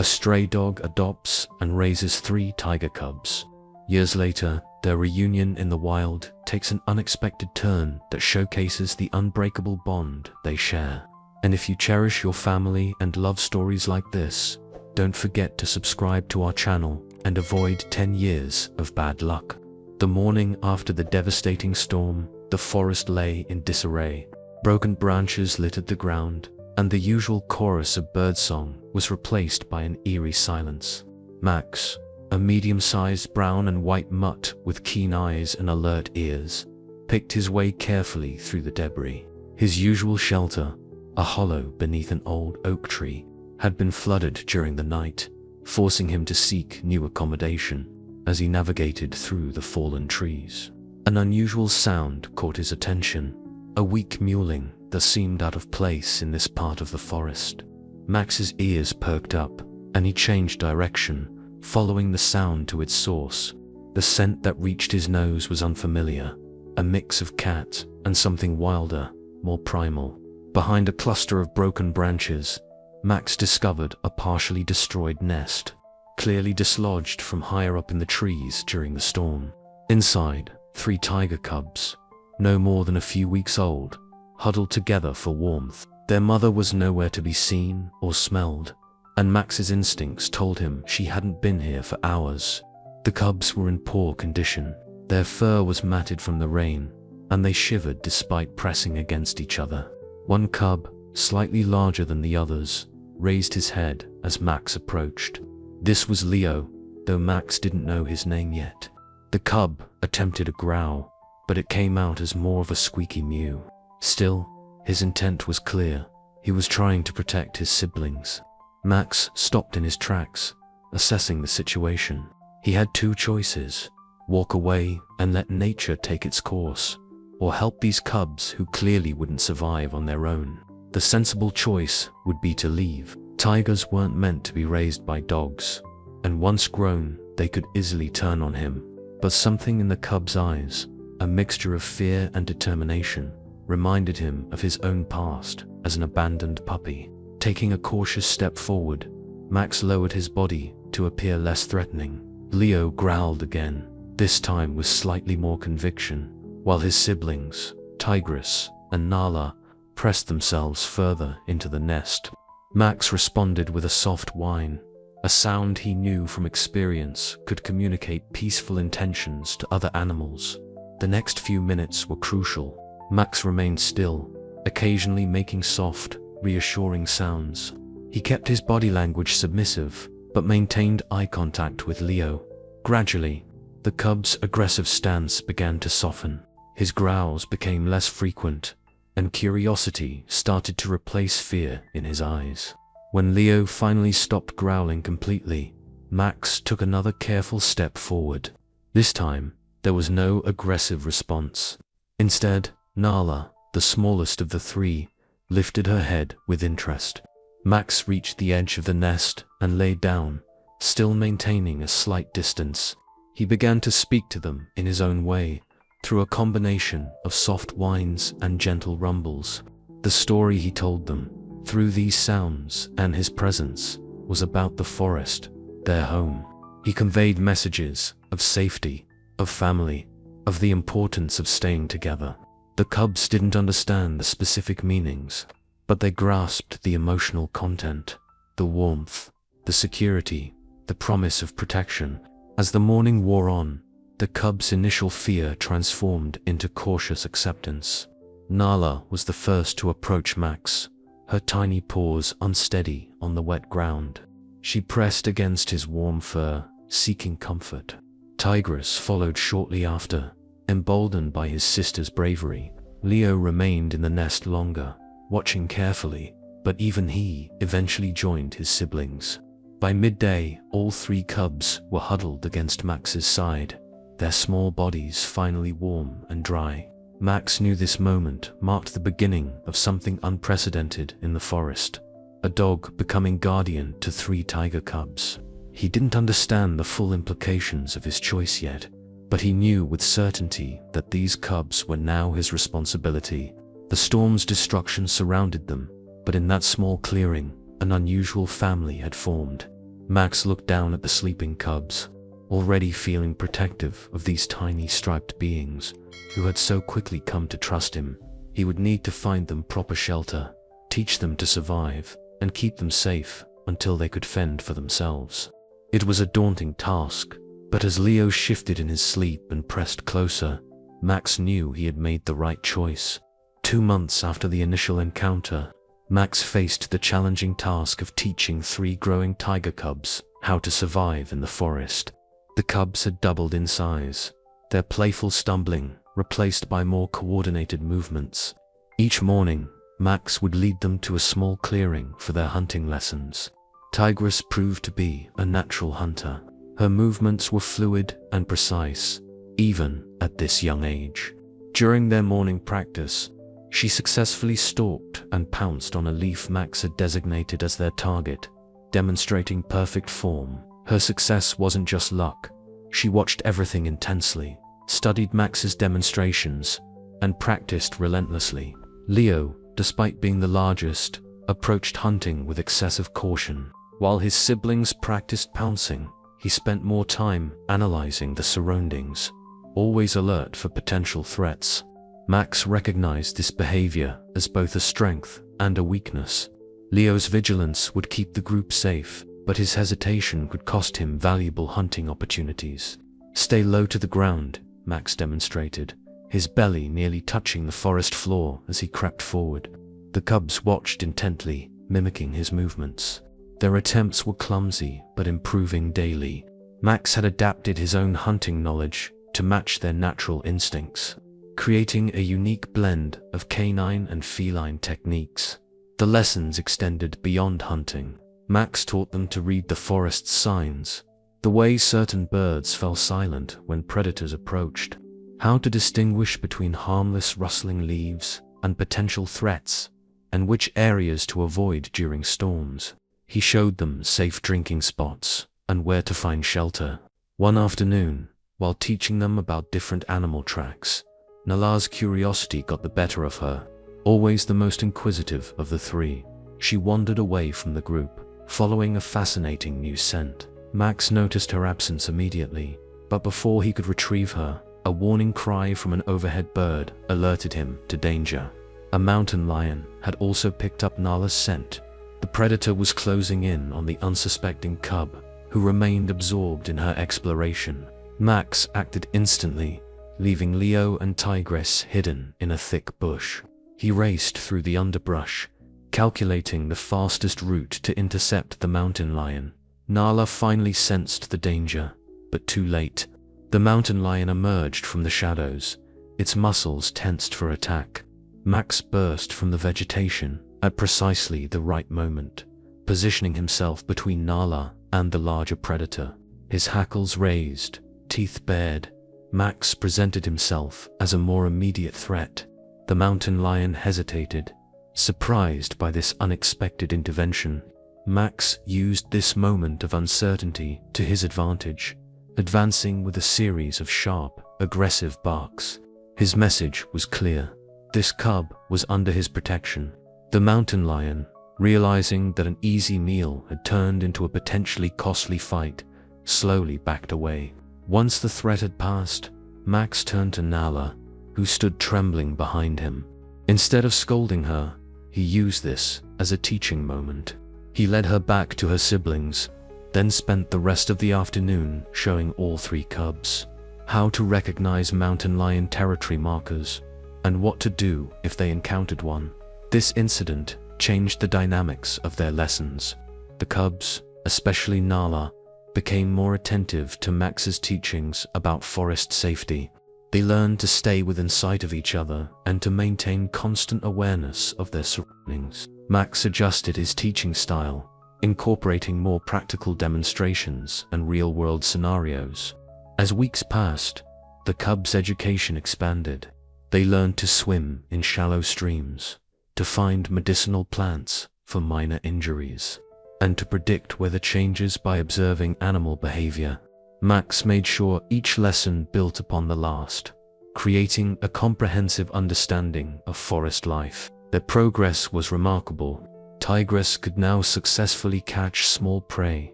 A stray dog adopts and raises 3 tiger cubs. Years later, their reunion in the wild takes an unexpected turn that showcases the unbreakable bond they share. And if you cherish your family and love stories like this, don't forget to subscribe to our channel and avoid 10 years of bad luck. The morning after the devastating storm, the forest lay in disarray. Broken branches littered the ground, and the usual chorus of birdsong was replaced by an eerie silence. Max, a medium-sized brown and white mutt with keen eyes and alert ears, picked his way carefully through the debris. His usual shelter, a hollow beneath an old oak tree, had been flooded during the night, forcing him to seek new accommodation. As he navigated through the fallen trees, an unusual sound caught his attention, a weak mewling that seemed out of place in this part of the forest. Max's ears perked up, and he changed direction, following the sound to its source. The scent that reached his nose was unfamiliar, a mix of cat and something wilder, more primal. Behind a cluster of broken branches, Max discovered a partially destroyed nest, clearly dislodged from higher up in the trees during the storm. Inside, 3 tiger cubs, no more than a few weeks old, huddled together for warmth. Their mother was nowhere to be seen or smelled, and Max's instincts told him she hadn't been here for hours. The cubs were in poor condition. Their fur was matted from the rain, and they shivered despite pressing against each other. One cub, slightly larger than the others, raised his head as Max approached. This was Leo, though Max didn't know his name yet. The cub attempted a growl, but it came out as more of a squeaky mew. Still, his intent was clear. He was trying to protect his siblings. Max stopped in his tracks, assessing the situation. He had 2 choices: walk away and let nature take its course, or help these cubs who clearly wouldn't survive on their own. The sensible choice would be to leave. Tigers weren't meant to be raised by dogs, and once grown, they could easily turn on him. But something in the cub's eyes, a mixture of fear and determination, reminded him of his own past as an abandoned puppy. Taking a cautious step forward, Max lowered his body to appear less threatening. Leo growled again, this time with slightly more conviction, while his siblings, Tigris and Nala, pressed themselves further into the nest. Max responded with a soft whine, a sound he knew from experience could communicate peaceful intentions to other animals. The next few minutes were crucial. Max remained still, occasionally making soft, reassuring sounds. He kept his body language submissive, but maintained eye contact with Leo. Gradually, the cub's aggressive stance began to soften. His growls became less frequent, and curiosity started to replace fear in his eyes. When Leo finally stopped growling completely, Max took another careful step forward. This time, there was no aggressive response. Instead, Nala, the smallest of the 3, lifted her head with interest. Max reached the edge of the nest and lay down, still maintaining a slight distance. He began to speak to them in his own way, through a combination of soft whines and gentle rumbles. The story he told them, through these sounds and his presence, was about the forest, their home. He conveyed messages of safety, of family, of the importance of staying together. The cubs didn't understand the specific meanings, but they grasped the emotional content, the warmth, the security, the promise of protection. As the morning wore on, the cub's initial fear transformed into cautious acceptance. Nala was the first to approach Max, her tiny paws unsteady on the wet ground. She pressed against his warm fur, seeking comfort. Tigris followed shortly after, emboldened by his sister's bravery. Leo remained in the nest longer, watching carefully, but even he eventually joined his siblings. By midday, all 3 cubs were huddled against Max's side, their small bodies finally warm and dry. Max knew this moment marked the beginning of something unprecedented in the forest, a dog becoming guardian to 3 tiger cubs. He didn't understand the full implications of his choice yet, but he knew with certainty that these cubs were now his responsibility. The storm's destruction surrounded them, but in that small clearing, an unusual family had formed. Max looked down at the sleeping cubs, already feeling protective of these tiny striped beings who had so quickly come to trust him. He would need to find them proper shelter, teach them to survive, and keep them safe until they could fend for themselves. It was a daunting task, but as Leo shifted in his sleep and pressed closer, Max knew he had made the right choice. 2 months after the initial encounter, Max faced the challenging task of teaching 3 growing tiger cubs how to survive in the forest. The cubs had doubled in size, their playful stumbling replaced by more coordinated movements. Each morning, Max would lead them to a small clearing for their hunting lessons. Tigress proved to be a natural hunter. Her movements were fluid and precise, even at this young age. During their morning practice, she successfully stalked and pounced on a leaf Max had designated as their target, demonstrating perfect form. Her success wasn't just luck. She watched everything intensely, studied Max's demonstrations, and practiced relentlessly. Leo, despite being the largest, approached hunting with excessive caution. While his siblings practiced pouncing, he spent more time analyzing the surroundings, always alert for potential threats. Max recognized this behavior as both a strength and a weakness. Leo's vigilance would keep the group safe, but his hesitation could cost him valuable hunting opportunities. "Stay low to the ground," Max demonstrated, his belly nearly touching the forest floor as he crept forward. The cubs watched intently, mimicking his movements. Their attempts were clumsy but improving daily. Max had adapted his own hunting knowledge to match their natural instincts, creating a unique blend of canine and feline techniques. The lessons extended beyond hunting. Max taught them to read the forest's signs, the way certain birds fell silent when predators approached, how to distinguish between harmless rustling leaves and potential threats, and which areas to avoid during storms. He showed them safe drinking spots and where to find shelter. One afternoon, while teaching them about different animal tracks, Nala's curiosity got the better of her. Always the most inquisitive of the 3, she wandered away from the group, following a fascinating new scent. Max noticed her absence immediately, but before he could retrieve her, a warning cry from an overhead bird alerted him to danger. A mountain lion had also picked up Nala's scent. The predator was closing in on the unsuspecting cub, who remained absorbed in her exploration. Max acted instantly, leaving Leo and Tigress hidden in a thick bush. He raced through the underbrush, calculating the fastest route to intercept the mountain lion. Nala finally sensed the danger, but too late. The mountain lion emerged from the shadows, its muscles tensed for attack. Max burst from the vegetation at precisely the right moment, positioning himself between Nala and the larger predator. His hackles raised, teeth bared, Max presented himself as a more immediate threat. The mountain lion hesitated, surprised by this unexpected intervention. Max used this moment of uncertainty to his advantage, advancing with a series of sharp, aggressive barks. His message was clear. This cub was under his protection. The mountain lion, realizing that an easy meal had turned into a potentially costly fight, slowly backed away. Once the threat had passed, Max turned to Nala, who stood trembling behind him. Instead of scolding her, he used this as a teaching moment. He led her back to her siblings, then spent the rest of the afternoon showing all 3 cubs how to recognize mountain lion territory markers and what to do if they encountered one. This incident changed the dynamics of their lessons. The cubs, especially Nala, became more attentive to Max's teachings about forest safety. They learned to stay within sight of each other and to maintain constant awareness of their surroundings. Max adjusted his teaching style, incorporating more practical demonstrations and real-world scenarios. As weeks passed, the cubs' education expanded. They learned to swim in shallow streams, to find medicinal plants for minor injuries, and to predict weather changes by observing animal behavior. Max made sure each lesson built upon the last, creating a comprehensive understanding of forest life. Their progress was remarkable. Tigress could now successfully catch small prey,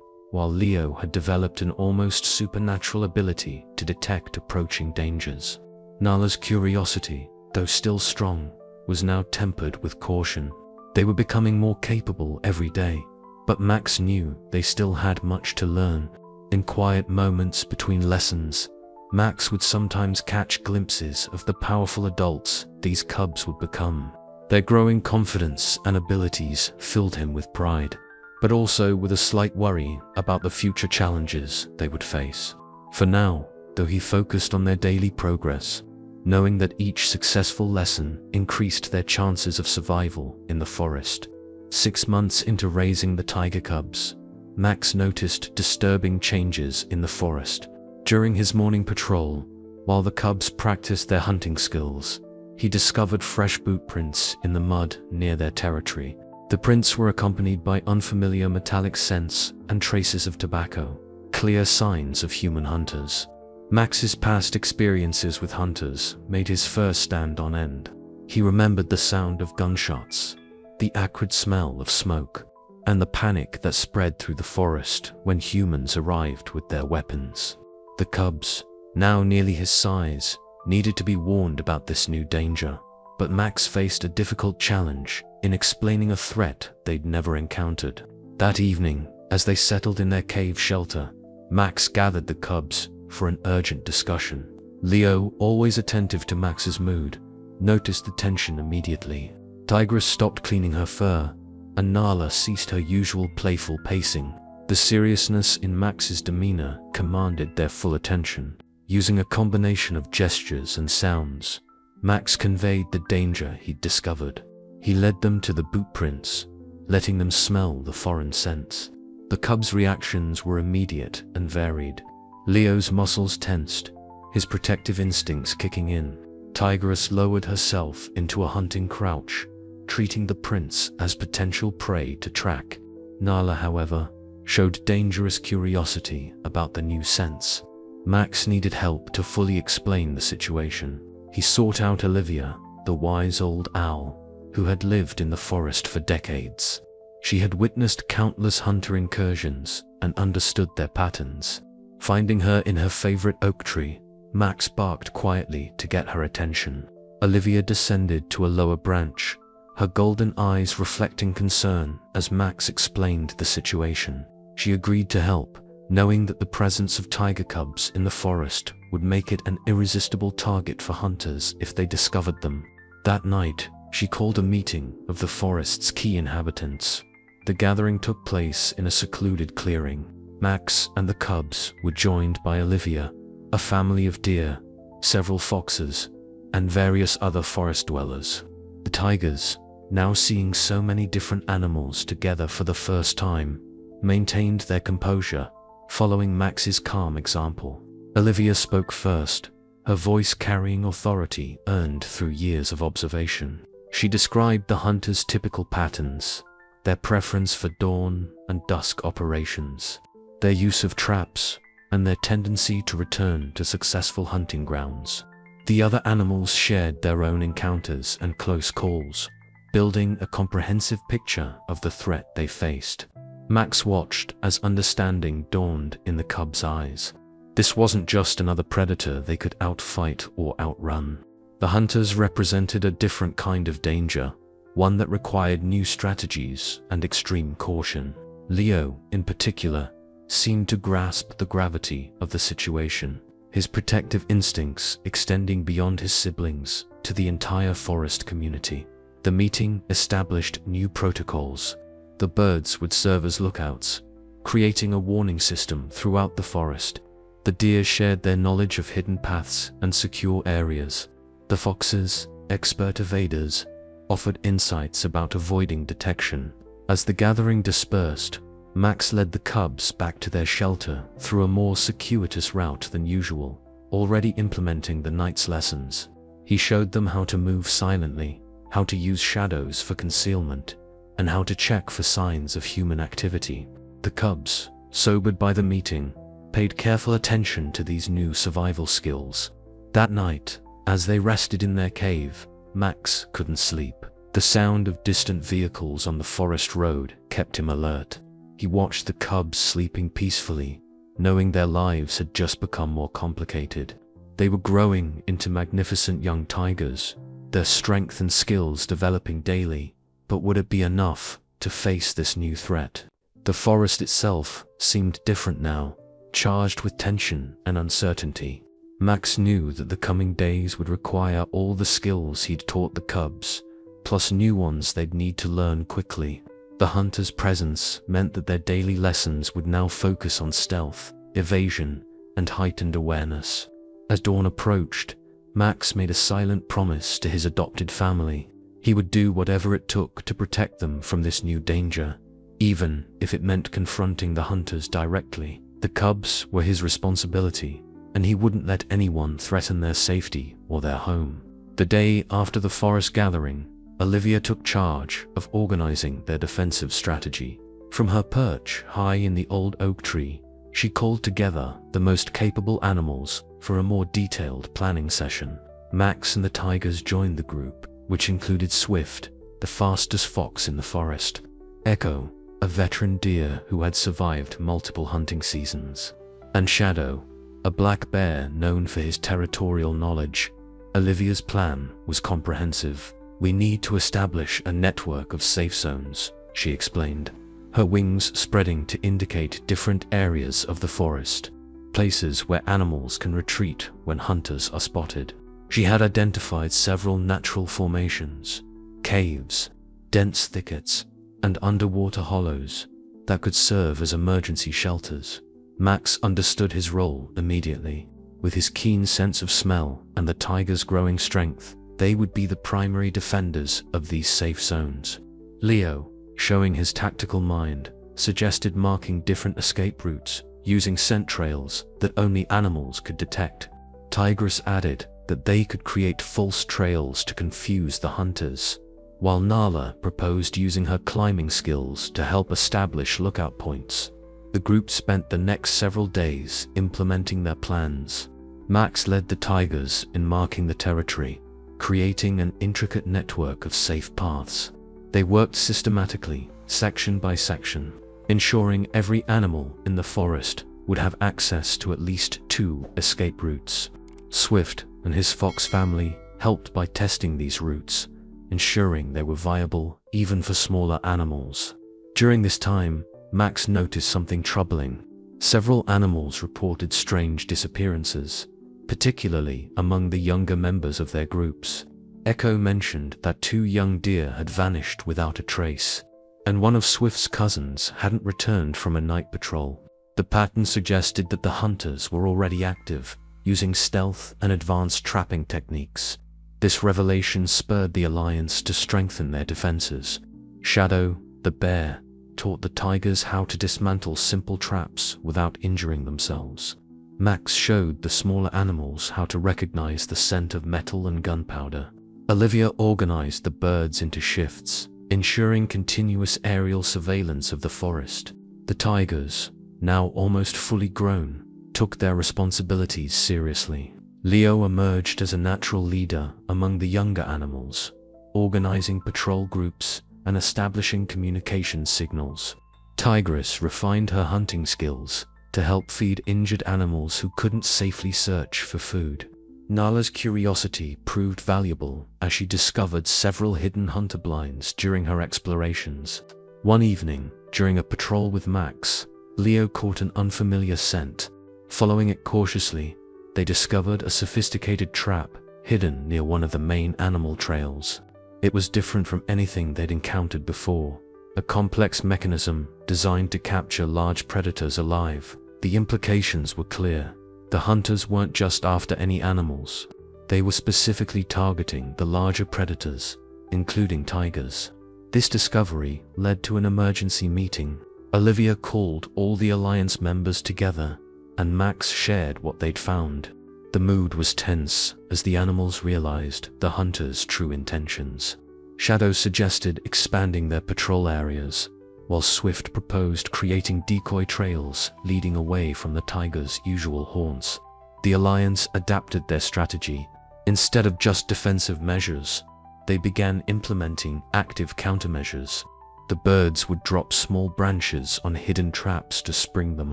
while Leo had developed an almost supernatural ability to detect approaching dangers. Nala's curiosity, though still strong, was now tempered with caution. They were becoming more capable every day, but Max knew they still had much to learn. In quiet moments between lessons, Max would sometimes catch glimpses of the powerful adults these cubs would become. Their growing confidence and abilities filled him with pride, but also with a slight worry about the future challenges they would face. For now, though he focused on their daily progress, knowing that each successful lesson increased their chances of survival in the forest. 6 months into raising the tiger cubs, Max noticed disturbing changes in the forest. During his morning patrol, while the cubs practiced their hunting skills, he discovered fresh boot prints in the mud near their territory. The prints were accompanied by unfamiliar metallic scents and traces of tobacco, clear signs of human hunters. Max's past experiences with hunters made his fur stand on end. He remembered the sound of gunshots, the acrid smell of smoke, and the panic that spread through the forest when humans arrived with their weapons. The cubs, now nearly his size, needed to be warned about this new danger, but Max faced a difficult challenge in explaining a threat they'd never encountered. That evening, as they settled in their cave shelter, Max gathered the cubs for an urgent discussion. Leo, always attentive to Max's mood, noticed the tension immediately. Tigress stopped cleaning her fur, and Nala ceased her usual playful pacing. The seriousness in Max's demeanor commanded their full attention. Using a combination of gestures and sounds, Max conveyed the danger he'd discovered. He led them to the boot prints, letting them smell the foreign scents. The cubs' reactions were immediate and varied. Leo's muscles tensed, his protective instincts kicking in. Tigress lowered herself into a hunting crouch, treating the prints as potential prey to track. Nala, however, showed dangerous curiosity about the new scents. Max needed help to fully explain the situation. He sought out Olivia, the wise old owl, who had lived in the forest for decades. She had witnessed countless hunter incursions and understood their patterns. Finding her in her favorite oak tree, Max barked quietly to get her attention. Olivia descended to a lower branch, her golden eyes reflecting concern as Max explained the situation. She agreed to help, knowing that the presence of tiger cubs in the forest would make it an irresistible target for hunters if they discovered them. That night, she called a meeting of the forest's key inhabitants. The gathering took place in a secluded clearing. Max and the cubs were joined by Olivia, a family of deer, several foxes, and various other forest dwellers. The tigers, now seeing so many different animals together for the first time, maintained their composure, following Max's calm example. Olivia spoke first, her voice carrying authority earned through years of observation. She described the hunters' typical patterns, their preference for dawn and dusk operations, their use of traps, and their tendency to return to successful hunting grounds. The other animals shared their own encounters and close calls, building a comprehensive picture of the threat they faced. Max watched as understanding dawned in the cubs' eyes. This wasn't just another predator they could outfight or outrun. The hunters represented a different kind of danger, one that required new strategies and extreme caution. Leo, in particular, seemed to grasp the gravity of the situation, his protective instincts extending beyond his siblings to the entire forest community. The meeting established new protocols. The birds would serve as lookouts, creating a warning system throughout the forest. The deer shared their knowledge of hidden paths and secure areas. The foxes, expert evaders, offered insights about avoiding detection. As the gathering dispersed, Max led the cubs back to their shelter through a more circuitous route than usual, already implementing the night's lessons. He showed them how to move silently, how to use shadows for concealment, and how to check for signs of human activity. The cubs, sobered by the meeting, paid careful attention to these new survival skills. That night, as they rested in their cave, Max couldn't sleep. The sound of distant vehicles on the forest road kept him alert. He watched the cubs sleeping peacefully, knowing their lives had just become more complicated. They were growing into magnificent young tigers, their strength and skills developing daily. But would it be enough to face this new threat? The forest itself seemed different now, charged with tension and uncertainty. Max knew that the coming days would require all the skills he'd taught the cubs, plus new ones they'd need to learn quickly. The hunter's presence meant that their daily lessons would now focus on stealth, evasion, and heightened awareness. As dawn approached, Max made a silent promise to his adopted family. He would do whatever it took to protect them from this new danger, even if it meant confronting the hunters directly. The cubs were his responsibility, and he wouldn't let anyone threaten their safety or their home. The day after the forest gathering, Olivia took charge of organizing their defensive strategy. From her perch high in the old oak tree, she called together the most capable animals for a more detailed planning session. Max and the tigers joined the group, which included Swift, the fastest fox in the forest, Echo, a veteran deer who had survived multiple hunting seasons, and Shadow, a black bear known for his territorial knowledge. Olivia's plan was comprehensive. "We need to establish a network of safe zones," she explained, her wings spreading to indicate different areas of the forest, places where animals can retreat when hunters are spotted. She had identified several natural formations, caves, dense thickets, and underwater hollows that could serve as emergency shelters. Max understood his role immediately. With his keen sense of smell and the tiger's growing strength, they would be the primary defenders of these safe zones. Leo, showing his tactical mind, suggested marking different escape routes using scent trails that only animals could detect. Tigris added that they could create false trails to confuse the hunters, while Nala proposed using her climbing skills to help establish lookout points. The group spent the next several days implementing their plans. Max led the tigers in marking the territory, creating an intricate network of safe paths. They worked systematically, section by section, ensuring every animal in the forest would have access to at least 2 escape routes. Swift and his fox family helped by testing these routes, ensuring they were viable even for smaller animals. During this time, Max noticed something troubling. Several animals reported strange disappearances, particularly among the younger members of their groups. Echo mentioned that 2 young deer had vanished without a trace, and one of Swift's cousins hadn't returned from a night patrol. The pattern suggested that the hunters were already active, using stealth and advanced trapping techniques. This revelation spurred the Alliance to strengthen their defenses. Shadow, the bear, taught the tigers how to dismantle simple traps without injuring themselves. Max showed the smaller animals how to recognize the scent of metal and gunpowder. Olivia organized the birds into shifts, ensuring continuous aerial surveillance of the forest. The tigers, now almost fully grown, took their responsibilities seriously. Leo emerged as a natural leader among the younger animals, organizing patrol groups and establishing communication signals. Tigris refined her hunting skills to help feed injured animals who couldn't safely search for food. Nala's curiosity proved valuable as she discovered several hidden hunter blinds during her explorations. One evening, during a patrol with Max, Leo caught an unfamiliar scent. Following it cautiously, they discovered a sophisticated trap hidden near one of the main animal trails. It was different from anything they'd encountered before, a complex mechanism designed to capture large predators alive. The implications were clear. The hunters weren't just after any animals. They were specifically targeting the larger predators, including tigers. This discovery led to an emergency meeting. Olivia called all the Alliance members together, and Max shared what they'd found. The mood was tense as the animals realized the hunters' true intentions. Shadow suggested expanding their patrol areas, while Swift proposed creating decoy trails leading away from the tigers' usual haunts. The Alliance adapted their strategy. Instead of just defensive measures, they began implementing active countermeasures. The birds would drop small branches on hidden traps to spring them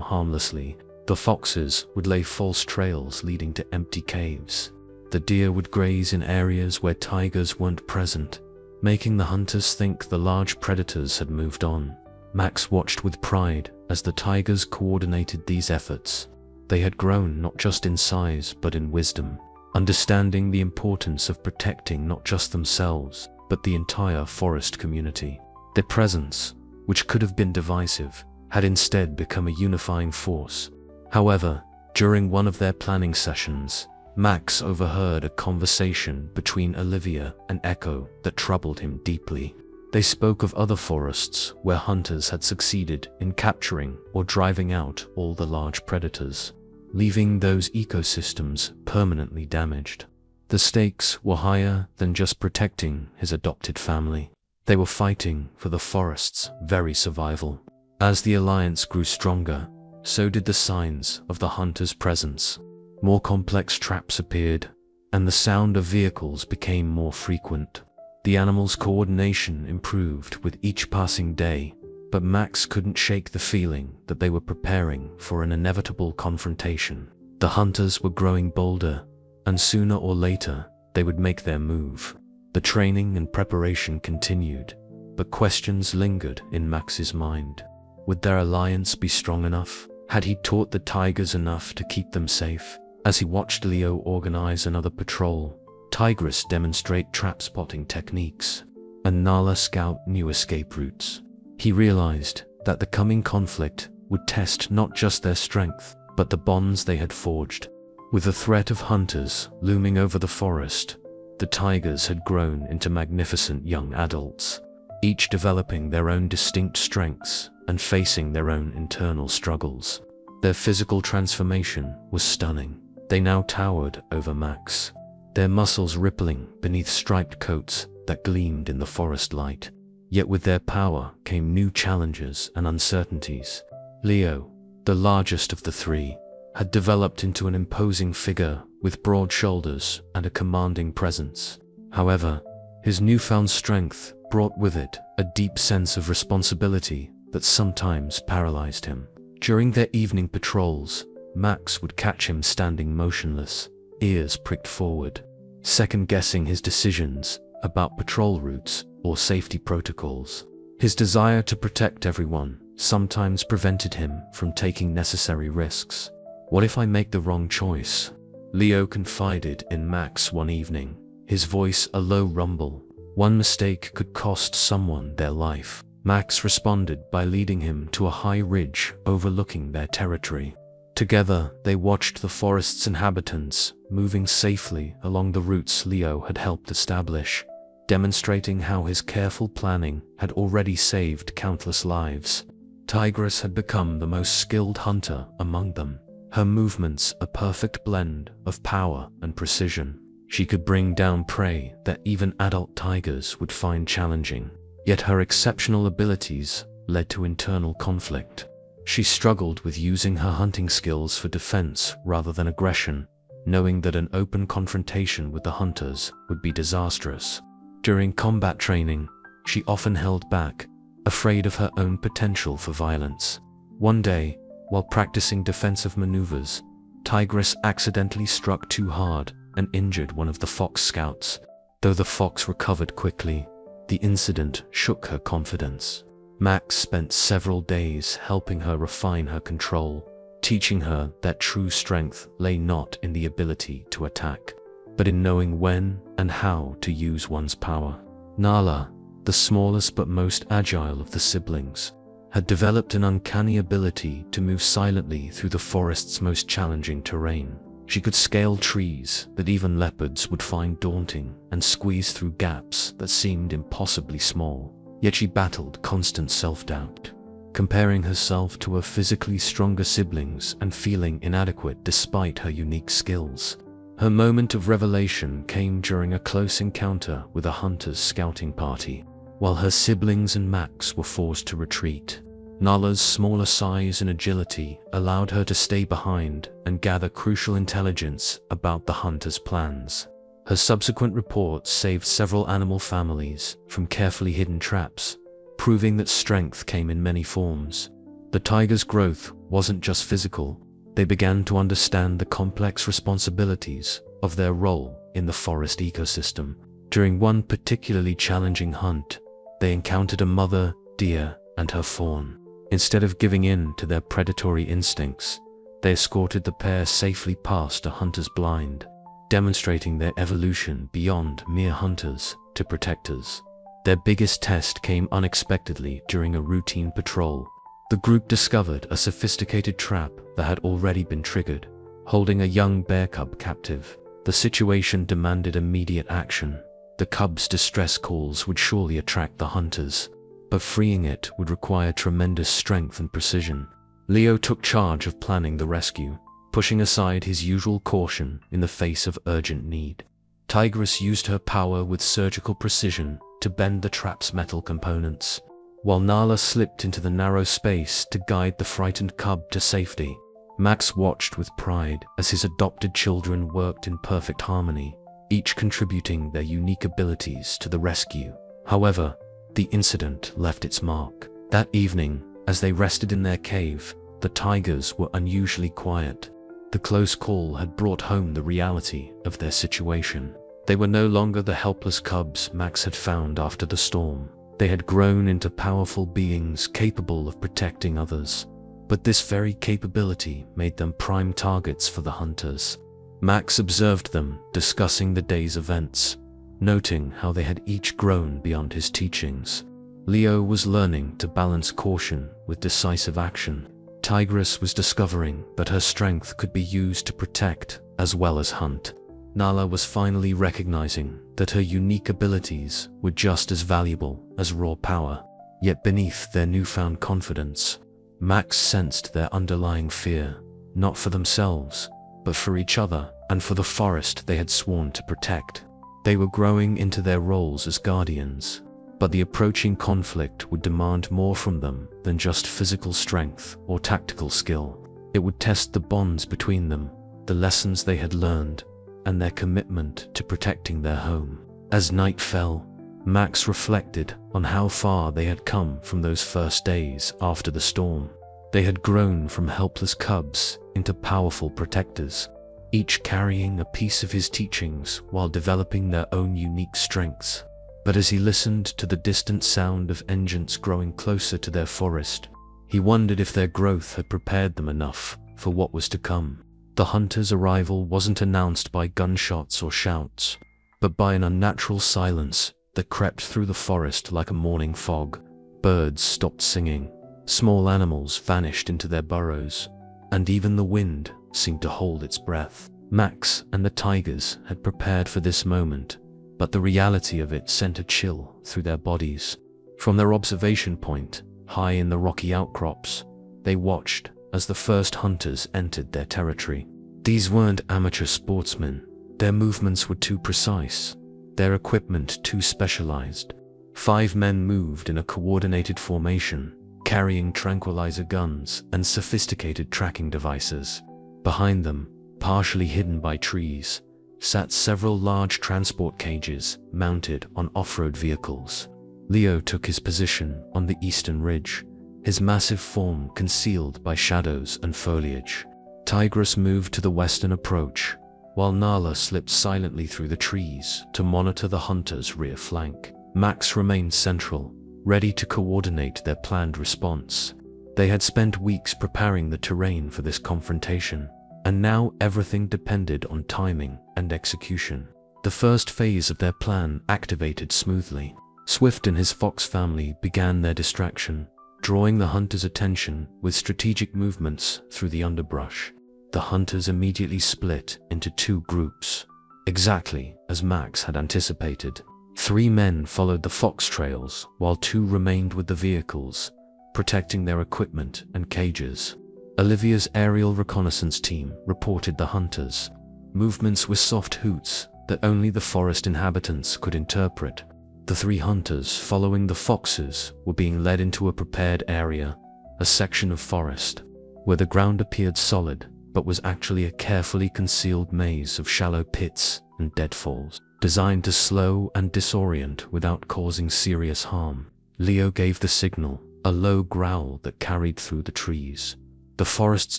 harmlessly. The foxes would lay false trails leading to empty caves. The deer would graze in areas where tigers weren't present, making the hunters think the large predators had moved on. Max watched with pride as the tigers coordinated these efforts. They had grown not just in size but in wisdom, understanding the importance of protecting not just themselves but the entire forest community. Their presence, which could have been divisive, had instead become a unifying force. However, during one of their planning sessions, Max overheard a conversation between Olivia and Echo that troubled him deeply. They spoke of other forests where hunters had succeeded in capturing or driving out all the large predators, leaving those ecosystems permanently damaged. The stakes were higher than just protecting his adopted family. They were fighting for the forest's very survival. As the alliance grew stronger, so did the signs of the hunters' presence. More complex traps appeared, and the sound of vehicles became more frequent. The animals' coordination improved with each passing day, but Max couldn't shake the feeling that they were preparing for an inevitable confrontation. The hunters were growing bolder, and sooner or later, they would make their move. The training and preparation continued, but questions lingered in Max's mind. Would their alliance be strong enough? Had he taught the tigers enough to keep them safe? As he watched Leo organize another patrol, Tigris demonstrate trap-spotting techniques, and Nala scout new escape routes, he realized that the coming conflict would test not just their strength, but the bonds they had forged. With the threat of hunters looming over the forest, the tigers had grown into magnificent young adults, each developing their own distinct strengths and facing their own internal struggles. Their physical transformation was stunning. They now towered over Max, their muscles rippling beneath striped coats that gleamed in the forest light. Yet with their power came new challenges and uncertainties. Leo, the largest of the three, had developed into an imposing figure with broad shoulders and a commanding presence. However, his newfound strength brought with it a deep sense of responsibility that sometimes paralyzed him. During their evening patrols, Max would catch him standing motionless, ears pricked forward, second-guessing his decisions about patrol routes or safety protocols. His desire to protect everyone sometimes prevented him from taking necessary risks. "What if I make the wrong choice?" Leo confided in Max one evening, his voice a low rumble. One mistake could cost someone their life. Max responded by leading him to a high ridge overlooking their territory. Together, they watched the forest's inhabitants moving safely along the routes Leo had helped establish, demonstrating how his careful planning had already saved countless lives. Tigris had become the most skilled hunter among them, her movements a perfect blend of power and precision. She could bring down prey that even adult tigers would find challenging. Yet her exceptional abilities led to internal conflict. She struggled with using her hunting skills for defense rather than aggression, knowing that an open confrontation with the hunters would be disastrous. During combat training, she often held back, afraid of her own potential for violence. One day, while practicing defensive maneuvers, Tigris accidentally struck too hard and injured one of the fox scouts. Though the fox recovered quickly, the incident shook her confidence. Max spent several days helping her refine her control, teaching her that true strength lay not in the ability to attack, but in knowing when and how to use one's power. Nala, the smallest but most agile of the siblings, had developed an uncanny ability to move silently through the forest's most challenging terrain. She could scale trees that even leopards would find daunting and squeeze through gaps that seemed impossibly small. Yet she battled constant self-doubt, comparing herself to her physically stronger siblings and feeling inadequate despite her unique skills. Her moment of revelation came during a close encounter with a hunter's scouting party. While her siblings and Max were forced to retreat, Nala's smaller size and agility allowed her to stay behind and gather crucial intelligence about the hunters' plans. Her subsequent reports saved several animal families from carefully hidden traps, proving that strength came in many forms. The tigers' growth wasn't just physical. They began to understand the complex responsibilities of their role in the forest ecosystem. During one particularly challenging hunt, they encountered a mother deer and her fawn. Instead of giving in to their predatory instincts, they escorted the pair safely past a hunter's blind, demonstrating their evolution beyond mere hunters to protectors. Their biggest test came unexpectedly during a routine patrol. The group discovered a sophisticated trap that had already been triggered, holding a young bear cub captive. The situation demanded immediate action. The cub's distress calls would surely attract the hunters, but freeing it would require tremendous strength and precision. Leo took charge of planning the rescue, pushing aside his usual caution in the face of urgent need. Tigress used her power with surgical precision to bend the trap's metal components, while Nala slipped into the narrow space to guide the frightened cub to safety. Max watched with pride as his adopted children worked in perfect harmony, each contributing their unique abilities to the rescue. However, the incident left its mark. That evening, as they rested in their cave, the tigers were unusually quiet. The close call had brought home the reality of their situation. They were no longer the helpless cubs Max had found after the storm. They had grown into powerful beings capable of protecting others. But this very capability made them prime targets for the hunters. Max observed them discussing the day's events, noting how they had each grown beyond his teachings. Leo was learning to balance caution with decisive action. Tigress was discovering that her strength could be used to protect as well as hunt. Nala was finally recognizing that her unique abilities were just as valuable as raw power. Yet beneath their newfound confidence, Max sensed their underlying fear, not for themselves, but for each other and for the forest they had sworn to protect. They were growing into their roles as guardians, but the approaching conflict would demand more from them than just physical strength or tactical skill. It would test the bonds between them, the lessons they had learned, and their commitment to protecting their home. As night fell, Max reflected on how far they had come from those first days after the storm. They had grown from helpless cubs into powerful protectors, each carrying a piece of his teachings while developing their own unique strengths. But as he listened to the distant sound of engines growing closer to their forest, he wondered if their growth had prepared them enough for what was to come. The hunters' arrival wasn't announced by gunshots or shouts, but by an unnatural silence that crept through the forest like a morning fog. Birds stopped singing, small animals vanished into their burrows, and even the wind seemed to hold its breath. Max and the tigers had prepared for this moment, but the reality of it sent a chill through their bodies. From their observation point, high in the rocky outcrops, they watched as the first hunters entered their territory. These weren't amateur sportsmen. Their movements were too precise, their equipment too specialized. 5 men moved in a coordinated formation, carrying tranquilizer guns and sophisticated tracking devices. Behind them, partially hidden by trees, sat several large transport cages mounted on off-road vehicles. Leo took his position on the eastern ridge, his massive form concealed by shadows and foliage. Tigress moved to the western approach, while Nala slipped silently through the trees to monitor the hunters' rear flank. Max remained central, ready to coordinate their planned response. They had spent weeks preparing the terrain for this confrontation, and now everything depended on timing and execution. The first phase of their plan activated smoothly. Swift and his fox family began their distraction, drawing the hunters' attention with strategic movements through the underbrush. The hunters immediately split into 2 groups, exactly as Max had anticipated. 3 men followed the fox trails, while 2 remained with the vehicles, protecting their equipment and cages. Olivia's aerial reconnaissance team reported the hunters' movements with soft hoots that only the forest inhabitants could interpret. The 3 hunters following the foxes were being led into a prepared area, a section of forest, where the ground appeared solid but was actually a carefully concealed maze of shallow pits and deadfalls, designed to slow and disorient without causing serious harm. Leo gave the signal, a low growl that carried through the trees. The forest's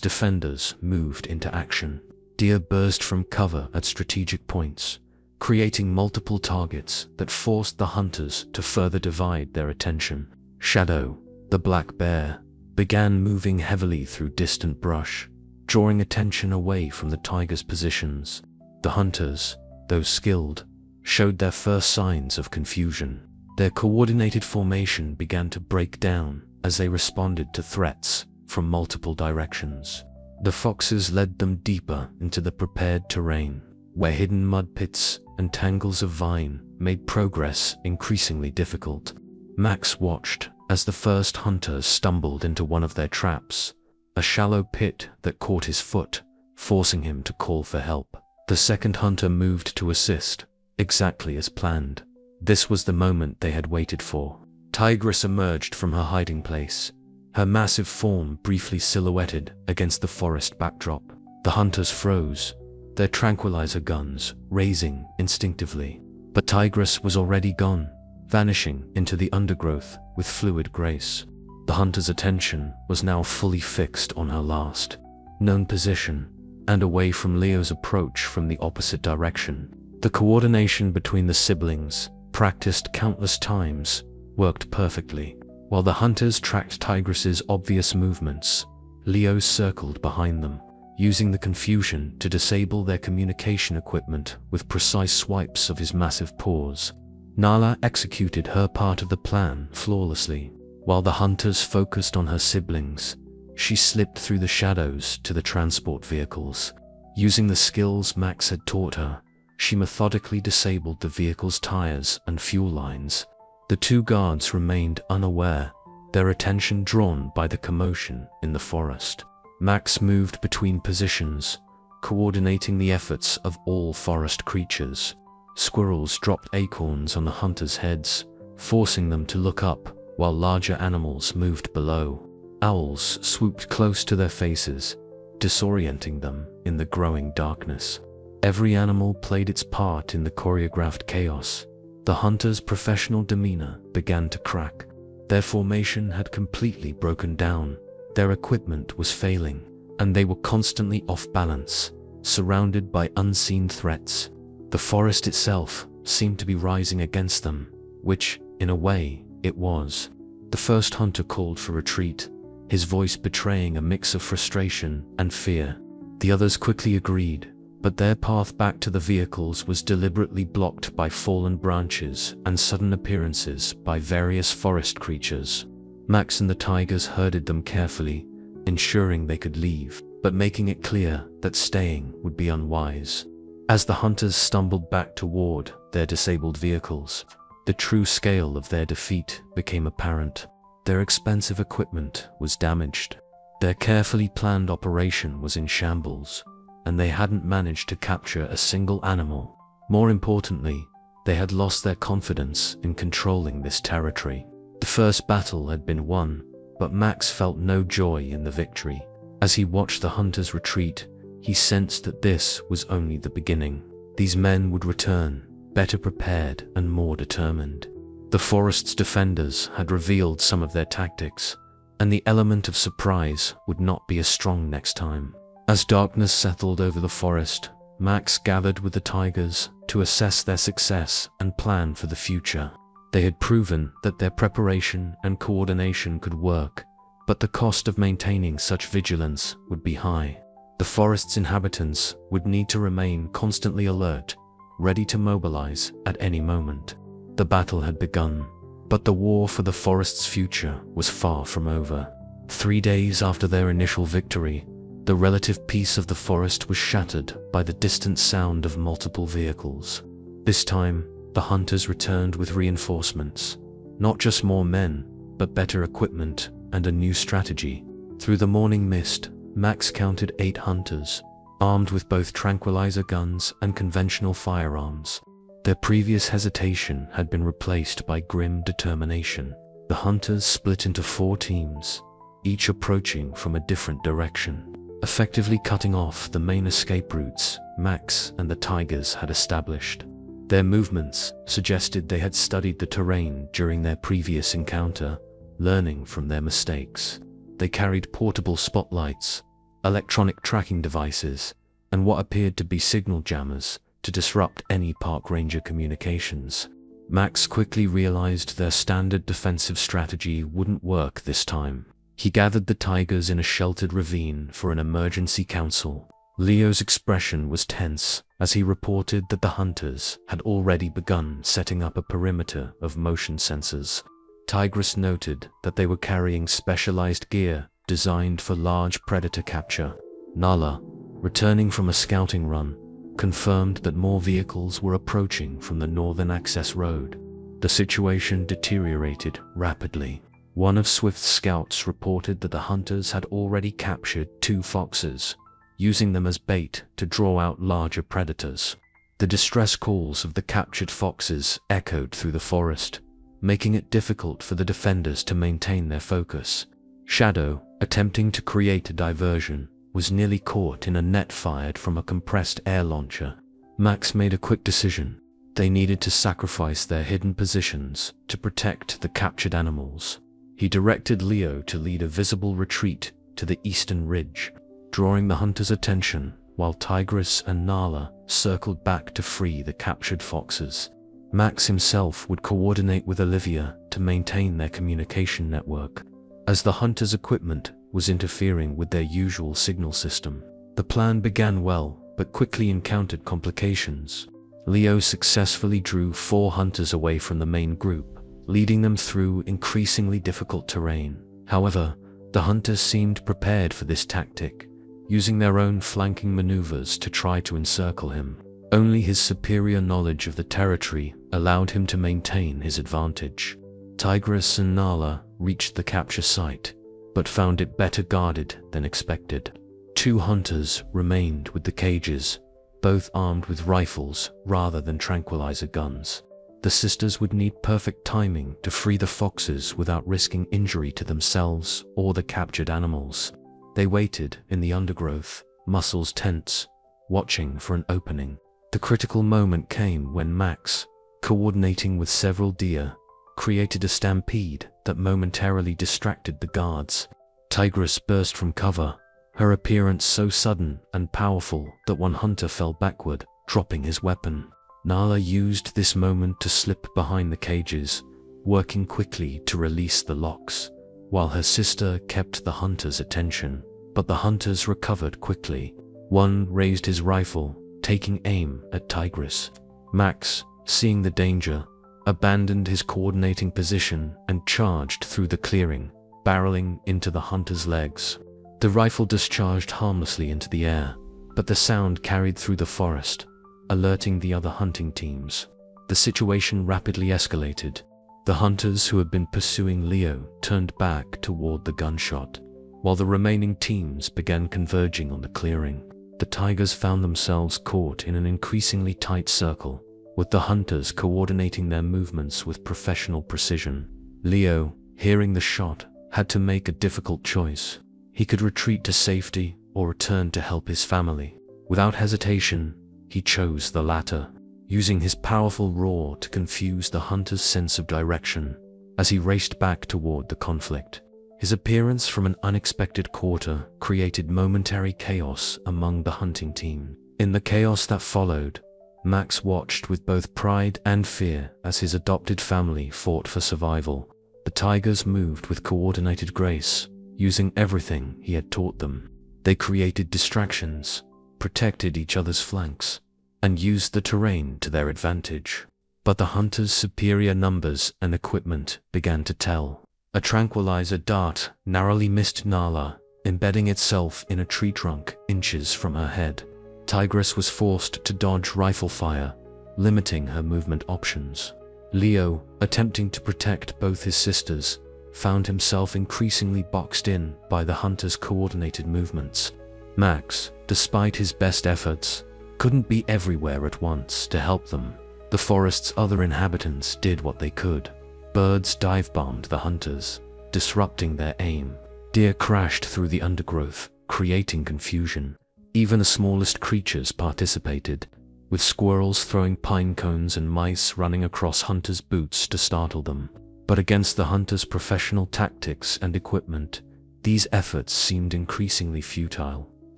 defenders moved into action. Deer burst from cover at strategic points, creating multiple targets that forced the hunters to further divide their attention. Shadow, the black bear, began moving heavily through distant brush, drawing attention away from the tiger's positions. The hunters, though skilled, showed their first signs of confusion. Their coordinated formation began to break down as they responded to threats from multiple directions. The foxes led them deeper into the prepared terrain, where hidden mud pits and tangles of vine made progress increasingly difficult. Max watched as the first hunter stumbled into one of their traps, a shallow pit that caught his foot, forcing him to call for help. The second hunter moved to assist, exactly as planned. This was the moment they had waited for. Tigress emerged from her hiding place, her massive form briefly silhouetted against the forest backdrop. The hunters froze, their tranquilizer guns raising instinctively. But Tigress was already gone, vanishing into the undergrowth with fluid grace. The hunter's attention was now fully fixed on her last known position, and away from Leo's approach from the opposite direction. The coordination between the siblings, practiced countless times, worked perfectly. While the hunters tracked Tigress's obvious movements, Leo circled behind them, using the confusion to disable their communication equipment with precise swipes of his massive paws. Nala executed her part of the plan flawlessly. While the hunters focused on her siblings, she slipped through the shadows to the transport vehicles. Using the skills Max had taught her, she methodically disabled the vehicle's tires and fuel lines. The two guards remained unaware, their attention drawn by the commotion in the forest. Max moved between positions, coordinating the efforts of all forest creatures. Squirrels dropped acorns on the hunters' heads, forcing them to look up, while larger animals moved below. Owls swooped close to their faces, disorienting them in the growing darkness. Every animal played its part in the choreographed chaos. The hunters' professional demeanor began to crack. Their formation had completely broken down, their equipment was failing, and they were constantly off balance, surrounded by unseen threats. The forest itself seemed to be rising against them, which, in a way, it was. The first hunter called for retreat, his voice betraying a mix of frustration and fear. The others quickly agreed, but their path back to the vehicles was deliberately blocked by fallen branches and sudden appearances by various forest creatures. Max and the tigers herded them carefully, ensuring they could leave, but making it clear that staying would be unwise. As the hunters stumbled back toward their disabled vehicles, the true scale of their defeat became apparent. Their expensive equipment was damaged. Their carefully planned operation was in shambles, and they hadn't managed to capture a single animal. More importantly, they had lost their confidence in controlling this territory. The first battle had been won, but Max felt no joy in the victory. As he watched the hunters retreat, he sensed that this was only the beginning. These men would return, better prepared and more determined. The forest's defenders had revealed some of their tactics, and the element of surprise would not be as strong next time. As darkness settled over the forest, Max gathered with the tigers to assess their success and plan for the future. They had proven that their preparation and coordination could work, but the cost of maintaining such vigilance would be high. The forest's inhabitants would need to remain constantly alert, ready to mobilize at any moment. The battle had begun, but the war for the forest's future was far from over. 3 days after their initial victory, the relative peace of the forest was shattered by the distant sound of multiple vehicles. This time, the hunters returned with reinforcements. Not just more men, but better equipment and a new strategy. Through the morning mist, Max counted 8 hunters, armed with both tranquilizer guns and conventional firearms. Their previous hesitation had been replaced by grim determination. The hunters split into 4 teams, each approaching from a different direction, effectively cutting off the main escape routes Max and the tigers had established. Their movements suggested they had studied the terrain during their previous encounter, learning from their mistakes. They carried portable spotlights, electronic tracking devices, and what appeared to be signal jammers to disrupt any park ranger communications. Max quickly realized their standard defensive strategy wouldn't work this time. He gathered the tigers in a sheltered ravine for an emergency council. Leo's expression was tense as he reported that the hunters had already begun setting up a perimeter of motion sensors. Tigris noted that they were carrying specialized gear designed for large predator capture. Nala, returning from a scouting run, confirmed that more vehicles were approaching from the northern access road. The situation deteriorated rapidly. One of Swift's scouts reported that the hunters had already captured 2 foxes, using them as bait to draw out larger predators. The distress calls of the captured foxes echoed through the forest, making it difficult for the defenders to maintain their focus. Shadow, attempting to create a diversion, was nearly caught in a net fired from a compressed air launcher. Max made a quick decision. They needed to sacrifice their hidden positions to protect the captured animals. He directed Leo to lead a visible retreat to the eastern ridge, drawing the hunters' attention while Tigris and Nala circled back to free the captured foxes. Max himself would coordinate with Olivia to maintain their communication network, as the hunters' equipment was interfering with their usual signal system. The plan began well, but quickly encountered complications. Leo successfully drew 4 hunters away from the main group, leading them through increasingly difficult terrain. However, the hunters seemed prepared for this tactic, using their own flanking maneuvers to try to encircle him. Only his superior knowledge of the territory allowed him to maintain his advantage. Tigris and Nala reached the capture site, but found it better guarded than expected. 2 hunters remained with the cages, both armed with rifles rather than tranquilizer guns. The sisters would need perfect timing to free the foxes without risking injury to themselves or the captured animals. They waited in the undergrowth, muscles tense, watching for an opening. The critical moment came when Max, coordinating with several deer, created a stampede that momentarily distracted the guards. Tigris burst from cover, her appearance so sudden and powerful that one hunter fell backward, dropping his weapon. Nala used this moment to slip behind the cages, working quickly to release the locks, while her sister kept the hunters' attention. But the hunters recovered quickly. One raised his rifle, taking aim at Tigris. Max, seeing the danger, abandoned his coordinating position and charged through the clearing, barreling into the hunter's legs. The rifle discharged harmlessly into the air, but the sound carried through the forest, alerting the other hunting teams. The situation rapidly escalated. The hunters who had been pursuing Leo turned back toward the gunshot, while the remaining teams began converging on the clearing. The tigers found themselves caught in an increasingly tight circle, with the hunters coordinating their movements with professional precision. Leo, hearing the shot, had to make a difficult choice. He could retreat to safety or return to help his family. Without hesitation, he chose the latter, using his powerful roar to confuse the hunter's sense of direction as he raced back toward the conflict. His appearance from an unexpected quarter created momentary chaos among the hunting team. In the chaos that followed, Max watched with both pride and fear as his adopted family fought for survival. The tigers moved with coordinated grace, using everything he had taught them. They created distractions, protected each other's flanks, and used the terrain to their advantage. But the hunters' superior numbers and equipment began to tell. A tranquilizer dart narrowly missed Nala, embedding itself in a tree trunk inches from her head. Tigris was forced to dodge rifle fire, limiting her movement options. Leo, attempting to protect both his sisters, found himself increasingly boxed in by the hunters' coordinated movements. Max, despite his best efforts, couldn't be everywhere at once to help them. The forest's other inhabitants did what they could. Birds dive-bombed the hunters, disrupting their aim. Deer crashed through the undergrowth, creating confusion. Even the smallest creatures participated, with squirrels throwing pine cones and mice running across hunters' boots to startle them. But against the hunters' professional tactics and equipment, these efforts seemed increasingly futile.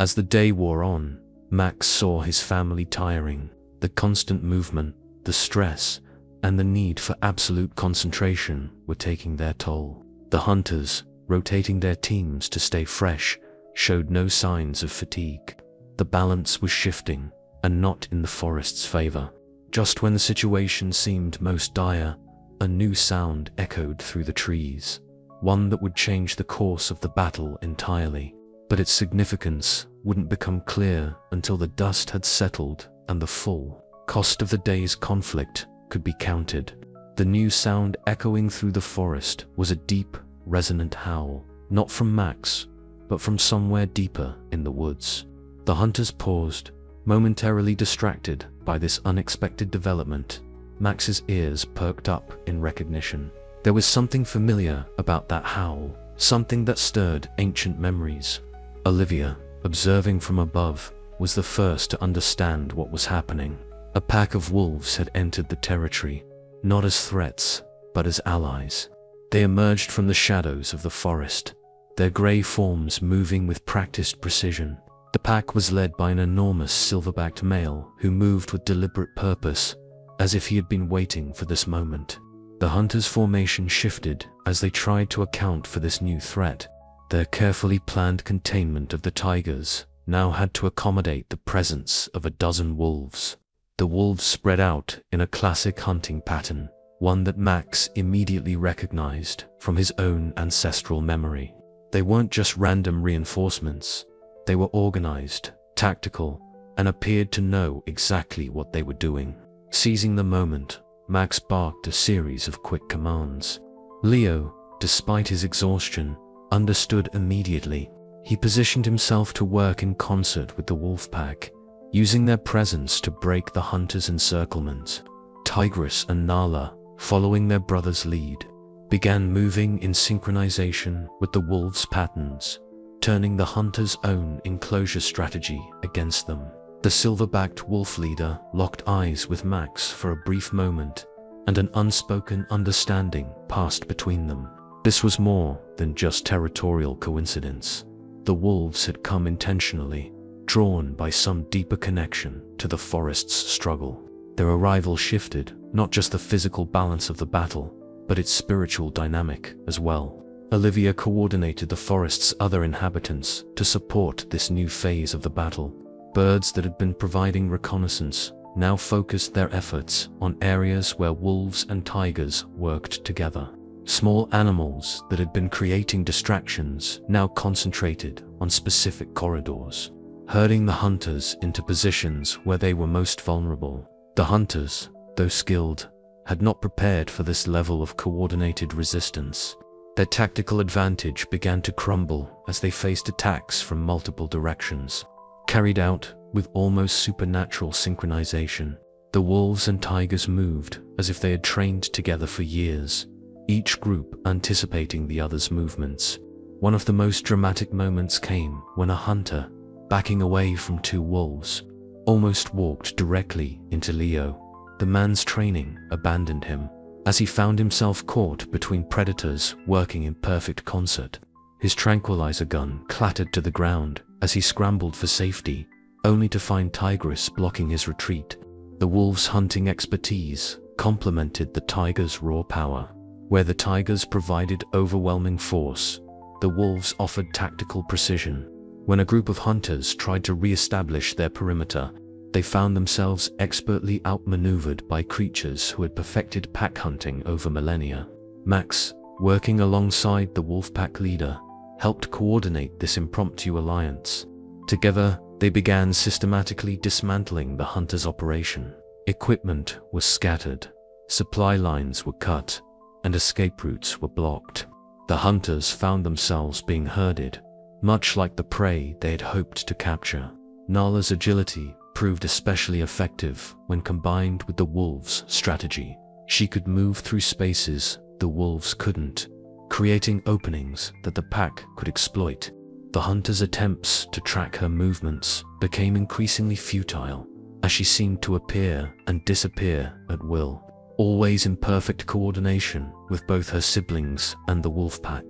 As the day wore on, Max saw his family tiring. The constant movement, the stress, and the need for absolute concentration were taking their toll. The hunters, rotating their teams to stay fresh, showed no signs of fatigue. The balance was shifting, and not in the forest's favor. Just when the situation seemed most dire, a new sound echoed through the trees, one that would change the course of the battle entirely. But its significance wouldn't become clear until the dust had settled and the full cost of the day's conflict could be counted. The new sound echoing through the forest was a deep, resonant howl, not from Max, but from somewhere deeper in the woods. The hunters paused, momentarily distracted by this unexpected development. Max's ears perked up in recognition. There was something familiar about that howl, something that stirred ancient memories. Olivia, observing from above, was the first to understand what was happening. A pack of wolves had entered the territory, not as threats, but as allies. They emerged from the shadows of the forest, their grey forms moving with practiced precision. The pack was led by an enormous silverbacked male who moved with deliberate purpose, as if he had been waiting for this moment. The hunters' formation shifted as they tried to account for this new threat. Their carefully planned containment of the tigers now had to accommodate the presence of a dozen wolves. The wolves spread out in a classic hunting pattern, one that Max immediately recognized from his own ancestral memory. They weren't just random reinforcements. They were organized, tactical, and appeared to know exactly what they were doing. Seizing the moment, Max barked a series of quick commands. Leo, despite his exhaustion, understood immediately. He positioned himself to work in concert with the wolf pack, using their presence to break the hunters' encirclement. Tigris and Nala, following their brother's lead, began moving in synchronization with the wolves' patterns, turning the hunters' own enclosure strategy against them. The silver-backed wolf leader locked eyes with Max for a brief moment, and an unspoken understanding passed between them. This was more than just territorial coincidence. The wolves had come intentionally, drawn by some deeper connection to the forest's struggle. Their arrival shifted not just the physical balance of the battle, but its spiritual dynamic as well. Olivia coordinated the forest's other inhabitants to support this new phase of the battle. Birds that had been providing reconnaissance now focused their efforts on areas where wolves and tigers worked together. Small animals that had been creating distractions now concentrated on specific corridors, herding the hunters into positions where they were most vulnerable. The hunters, though skilled, had not prepared for this level of coordinated resistance. Their tactical advantage began to crumble as they faced attacks from multiple directions. Carried out with almost supernatural synchronization, the wolves and tigers moved as if they had trained together for years, each group anticipating the other's movements. One of the most dramatic moments came when a hunter, backing away from two wolves, almost walked directly into Leo. The man's training abandoned him as he found himself caught between predators working in perfect concert. His tranquilizer gun clattered to the ground as he scrambled for safety, only to find Tigris blocking his retreat. The wolves' hunting expertise complemented the tiger's raw power. Where the tigers provided overwhelming force, the wolves offered tactical precision. When a group of hunters tried to re-establish their perimeter, they found themselves expertly outmaneuvered by creatures who had perfected pack hunting over millennia. Max, working alongside the wolf pack leader, helped coordinate this impromptu alliance. Together, they began systematically dismantling the hunters' operation. Equipment was scattered, supply lines were cut, and escape routes were blocked. The hunters found themselves being herded, much like the prey they had hoped to capture. Nala's agility proved especially effective when combined with the wolves' strategy. She could move through spaces the wolves couldn't, creating openings that the pack could exploit. The hunters' attempts to track her movements became increasingly futile as she seemed to appear and disappear at will, always in perfect coordination with both her siblings and the wolf pack.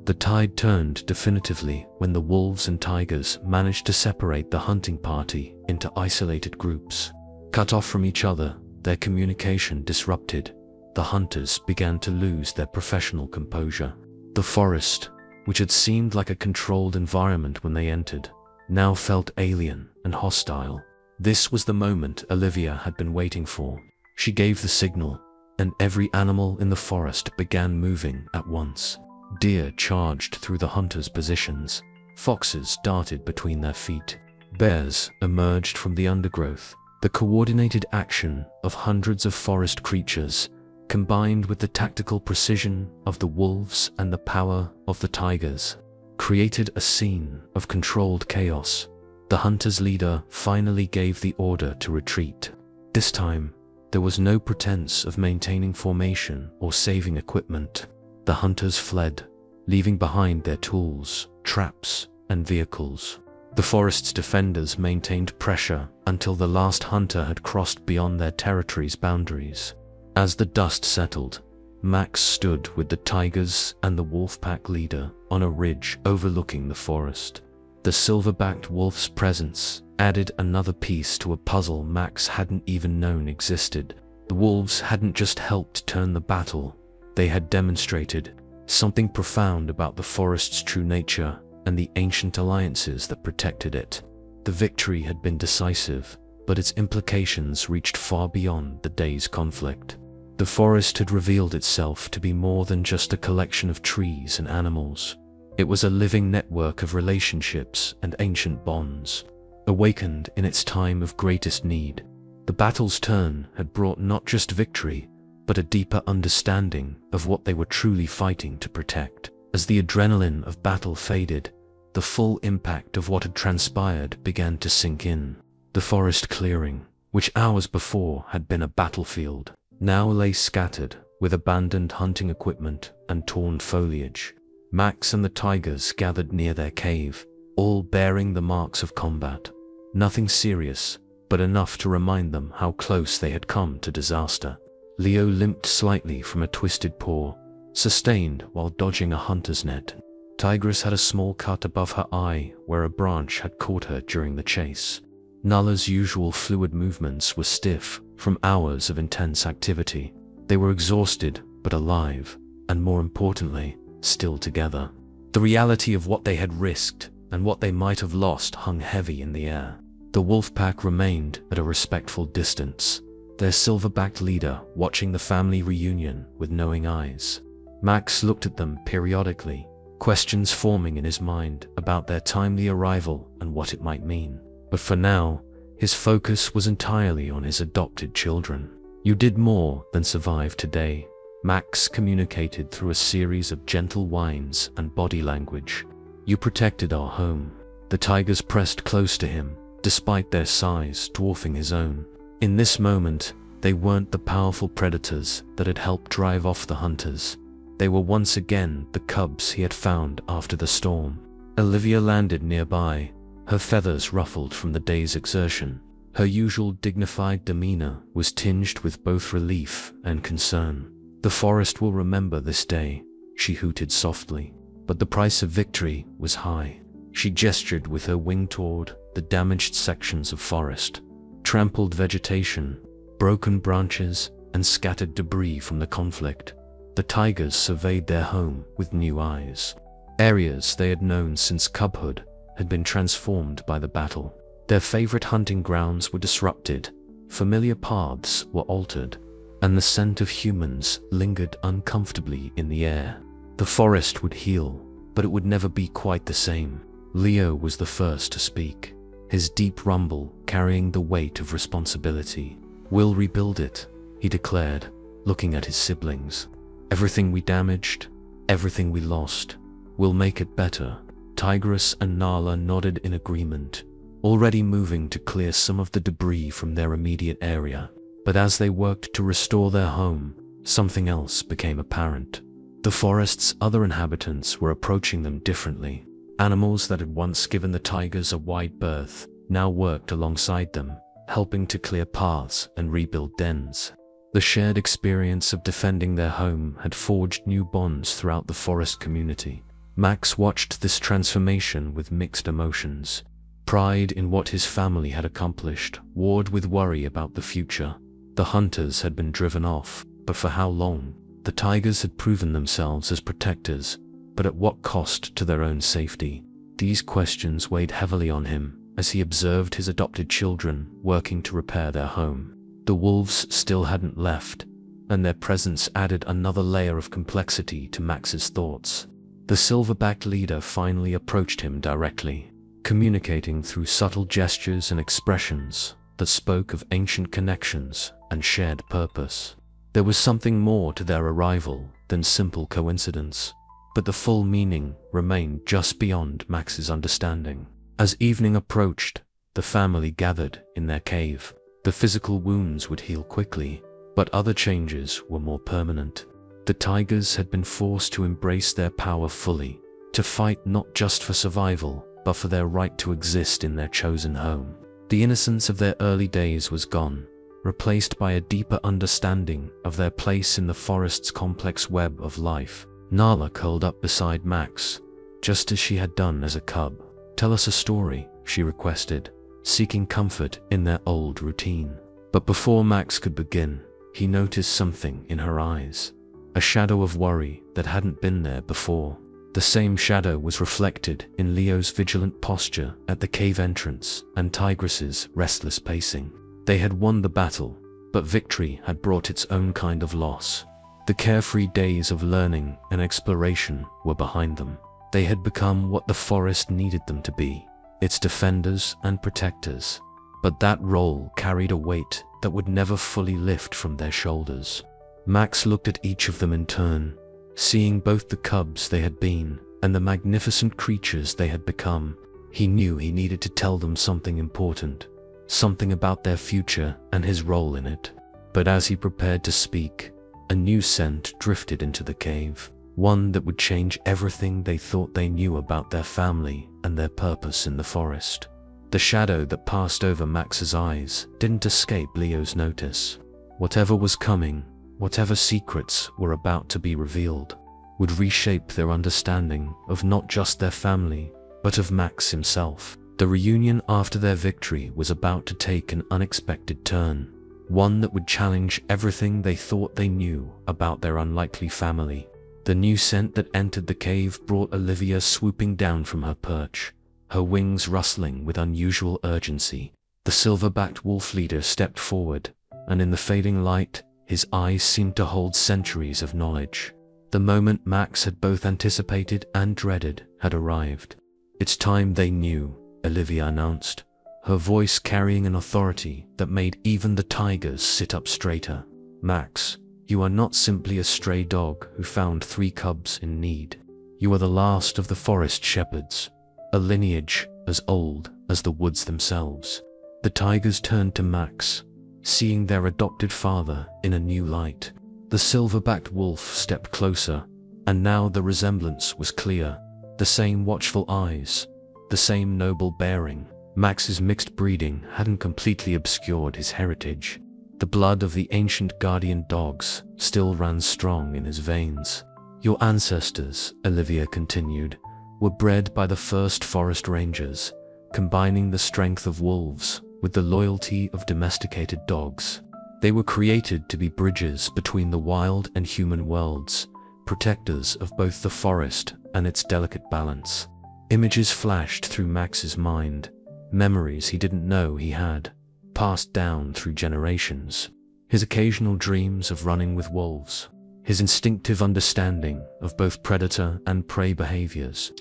The tide turned definitively when the wolves and tigers managed to separate the hunting party into isolated groups. Cut off from each other, their communication disrupted, the hunters began to lose their professional composure. The forest, which had seemed like a controlled environment when they entered, now felt alien and hostile. This was the moment Olivia had been waiting for. She gave the signal, and every animal in the forest began moving at once. Deer charged through the hunters' positions. Foxes darted between their feet. Bears emerged from the undergrowth. The coordinated action of hundreds of forest creatures, combined with the tactical precision of the wolves and the power of the tigers, created a scene of controlled chaos. The hunter's leader finally gave the order to retreat. This time, there was no pretense of maintaining formation or saving equipment. The hunters fled, leaving behind their tools, traps, and vehicles. The forest's defenders maintained pressure until the last hunter had crossed beyond their territory's boundaries. As the dust settled, Max stood with the tigers and the wolf pack leader on a ridge overlooking the forest. The silver-backed wolf's presence added another piece to a puzzle Max hadn't even known existed. The wolves hadn't just helped turn the battle, they had demonstrated something profound about the forest's true nature and the ancient alliances that protected it. The victory had been decisive, but its implications reached far beyond the day's conflict. The forest had revealed itself to be more than just a collection of trees and animals. It was a living network of relationships and ancient bonds, awakened in its time of greatest need. The battle's turn had brought not just victory, but a deeper understanding of what they were truly fighting to protect. As the adrenaline of battle faded, the full impact of what had transpired began to sink in. The forest clearing, which hours before had been a battlefield, now lay scattered with abandoned hunting equipment and torn foliage. Max and the tigers gathered near their cave, all bearing the marks of combat. Nothing serious, but enough to remind them how close they had come to disaster. Leo limped slightly from a twisted paw, sustained while dodging a hunter's net. Tigress had a small cut above her eye where a branch had caught her during the chase. Nala's usual fluid movements were stiff from hours of intense activity. They were exhausted but alive, and more importantly, still together. The reality of what they had risked and what they might have lost hung heavy in the air. The wolf pack remained at a respectful distance, their silver-backed leader watching the family reunion with knowing eyes. Max looked at them periodically, questions forming in his mind about their timely arrival and what it might mean. But for now, his focus was entirely on his adopted children. "You did more than survive today," Max communicated through a series of gentle whines and body language. "You protected our home." The tigers pressed close to him, despite their size dwarfing his own. In this moment, they weren't the powerful predators that had helped drive off the hunters. They were once again the cubs he had found after the storm. Olivia landed nearby, her feathers ruffled from the day's exertion. Her usual dignified demeanor was tinged with both relief and concern. "The forest will remember this day," she hooted softly. But the price of victory was high. She gestured with her wing toward the damaged sections of forest. Trampled vegetation, broken branches, and scattered debris from the conflict. The tigers surveyed their home with new eyes. Areas they had known since cubhood had been transformed by the battle. Their favorite hunting grounds were disrupted, familiar paths were altered, and the scent of humans lingered uncomfortably in the air. The forest would heal, but it would never be quite the same. Leo was the first to speak, his deep rumble carrying the weight of responsibility. "We'll rebuild it," he declared, looking at his siblings. "Everything we damaged, everything we lost, we'll make it better." Tigress and Nala nodded in agreement, already moving to clear some of the debris from their immediate area. But as they worked to restore their home, something else became apparent. The forest's other inhabitants were approaching them differently. Animals that had once given the tigers a wide berth now worked alongside them, helping to clear paths and rebuild dens. The shared experience of defending their home had forged new bonds throughout the forest community. Max watched this transformation with mixed emotions. Pride in what his family had accomplished warred with worry about the future. The hunters had been driven off, but for how long? The tigers had proven themselves as protectors, but at what cost to their own safety? These questions weighed heavily on him as he observed his adopted children working to repair their home. The wolves still hadn't left, and their presence added another layer of complexity to Max's thoughts. The silverback leader finally approached him directly, communicating through subtle gestures and expressions that spoke of ancient connections and shared purpose. There was something more to their arrival than simple coincidence, but the full meaning remained just beyond Max's understanding. As evening approached, the family gathered in their cave. The physical wounds would heal quickly, but other changes were more permanent. The tigers had been forced to embrace their power fully, to fight not just for survival, but for their right to exist in their chosen home. The innocence of their early days was gone, replaced by a deeper understanding of their place in the forest's complex web of life. Nala curled up beside Max, just as she had done as a cub. "Tell us a story," she requested, seeking comfort in their old routine. But before Max could begin, he noticed something in her eyes, a shadow of worry that hadn't been there before. The same shadow was reflected in Leo's vigilant posture at the cave entrance and Tigress's restless pacing. They had won the battle, but victory had brought its own kind of loss. The carefree days of learning and exploration were behind them. They had become what the forest needed them to be, its defenders and protectors. But that role carried a weight that would never fully lift from their shoulders. Max looked at each of them in turn, seeing both the cubs they had been and the magnificent creatures they had become. He knew he needed to tell them something important, something about their future and his role in it. But as he prepared to speak, a new scent drifted into the cave, one that would change everything they thought they knew about their family and their purpose in the forest. The shadow that passed over Max's eyes didn't escape Leo's notice. Whatever was coming, whatever secrets were about to be revealed, would reshape their understanding of not just their family, but of Max himself. The reunion after their victory was about to take an unexpected turn, one that would challenge everything they thought they knew about their unlikely family. The new scent that entered the cave brought Olivia swooping down from her perch, her wings rustling with unusual urgency. The silver-backed wolf leader stepped forward, and in the fading light, his eyes seemed to hold centuries of knowledge. The moment Max had both anticipated and dreaded had arrived. "It's time they knew," Olivia announced, her voice carrying an authority that made even the tigers sit up straighter. "Max, you are not simply a stray dog who found 3 cubs in need. You are the last of the forest shepherds, a lineage as old as the woods themselves." The tigers turned to Max, seeing their adopted father in a new light. The silver-backed wolf stepped closer, and now the resemblance was clear. The same watchful eyes, the same noble bearing. Max's mixed breeding hadn't completely obscured his heritage. The blood of the ancient guardian dogs still ran strong in his veins. "Your ancestors," Olivia continued, "were bred by the first forest rangers, combining the strength of wolves with the loyalty of domesticated dogs. They were created to be bridges between the wild and human worlds, protectors of both the forest and its delicate balance." Images flashed through Max's mind, memories he didn't know he had, passed down through generations. His occasional dreams of running with wolves, his instinctive understanding of both predator and prey behaviors,